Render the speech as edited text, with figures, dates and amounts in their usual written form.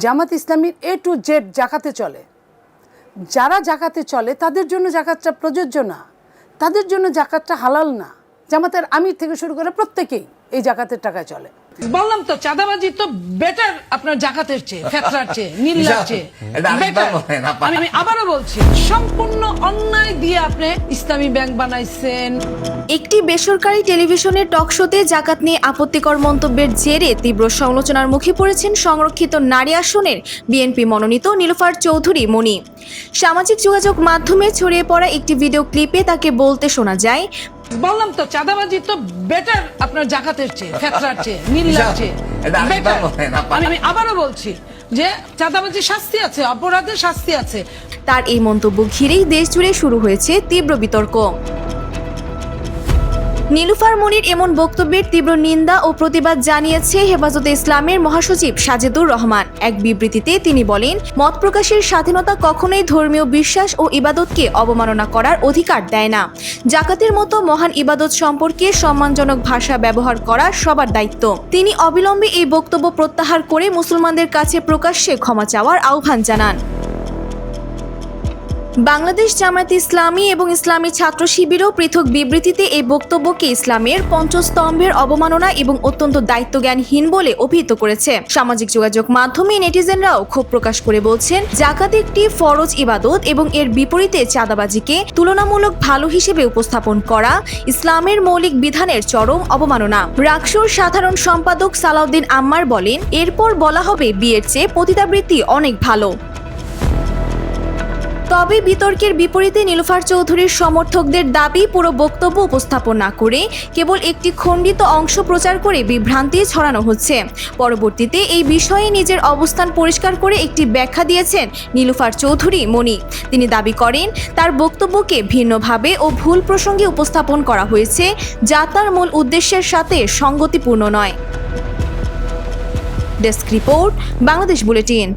জামাত ইসলামীর A to Z জাকাতে চলে। যারা জাকাতে চলে তাদের জন্য জাকাতটা প্রযোজ্য না, তাদের জন্য জাকাতটা হালাল না। জামাতের আমির থেকে শুরু করে প্রত্যেকেই এই জাকাতের টাকায় চলে। বললাম তো চাঁদাবাজি তো বেটার আপনার জাকাতের চেয়ে, ফেতরার চেয়ে, নীলার চেয়ে বেটার। আমি আবারও বলছি, সম্পূর্ণ অন্যায় দিয়ে আপনি ইসলামী ব্যাংক বানাইছেন। একটি বেসরকারি টেলিভিশনের টকশোতে জাকাত নিয়ে আপত্তিকর মন্তব্যের জেরে তীব্র সমালোচনার মুখে পড়েছেন সংরক্ষিত নারী আসনের বিএনপি মনোনীত নীলুফার চৌধুরী মনি। সামাজিক যোগাযোগ মাধ্যমে ছড়িয়ে পড়া একটি ভিডিও ক্লিপে তাকে বলতে শোনা যায়, বললাম তো চাঁদাবাজি তো বেটার আপনার জাকাতের চেয়ে, ফেতরার চেয়ে, নীলার চেয়ে বেটার। আমি আবারও বলছি যে চাঁদাবাজি শাস্তি আছে, অপরাধের শাস্তি আছে। তার এই মন্তব্য ঘিরেই দেশ জুড়ে শুরু হয়েছে তীব্র বিতর্ক। নীলুফার মনির এমন বক্তব্যের তীব্র নিন্দা ও প্রতিবাদ জানিয়েছে হেফাজতে ইসলামের মহাসচিব সাজেদুর রহমান। এক বিবৃতিতে তিনি বলেন, মত প্রকাশের স্বাধীনতা কখনোই ধর্মীয় বিশ্বাস ও ইবাদতকে অবমাননা করার অধিকার দেয় না। জাকাতের মতো মহান ইবাদত সম্পর্কে সম্মানজনক ভাষা ব্যবহার করা সবার দায়িত্ব। তিনি অবিলম্বে এই বক্তব্য প্রত্যাহার করে মুসলমানদের কাছে প্রকাশ্যে ক্ষমা চাওয়ার আহ্বান জানান। বাংলাদেশ জামায়াতে ইসলামী এবং ইসলামী ছাত্র শিবিরও পৃথক বিবৃতিতে এই বক্তব্যকে ইসলামের পঞ্চস্তম্ভের অবমাননা এবং অত্যন্ত দায়িত্বজ্ঞানহীন বলে অভিহিত করেছে। সামাজিক যোগাযোগ মাধ্যমে নেটিজেনরাও ক্ষোভ প্রকাশ করে বলছেন, জাকাত একটি ফরজ ইবাদত এবং এর বিপরীতে চাঁদাবাজিকে তুলনামূলক ভালো হিসেবে উপস্থাপন করা ইসলামের মৌলিক বিধানের চরম অবমাননা। রাকসুর সাধারণ সম্পাদক সালাউদ্দিন আম্মার বলেন, এরপর বলা হবে বিয়ের চেয়ে পতিতাবৃত্তি অনেক ভালো। তবে বিতর্কের বিপরীতে নীলুফার চৌধুরীর সমর্থকদের দাবি, পুরো বক্তব্য উপস্থাপন না করে কেবল একটি খণ্ডিত অংশ প্রচার করে বিভ্রান্তি ছড়ানো হচ্ছে। পরবর্তীতে এই বিষয়ে নিজের অবস্থান পরিষ্কার করে একটি ব্যাখ্যা দিয়েছেন নীলুফার চৌধুরী মনি। তিনি দাবি করেন, তার বক্তব্যকে ভিন্নভাবে ও ভুল প্রসঙ্গে উপস্থাপন করা হয়েছে, যা তার মূল উদ্দেশ্যের সাথে সঙ্গতিপূর্ণ নয়। Desk report, Bangladesh bulletin.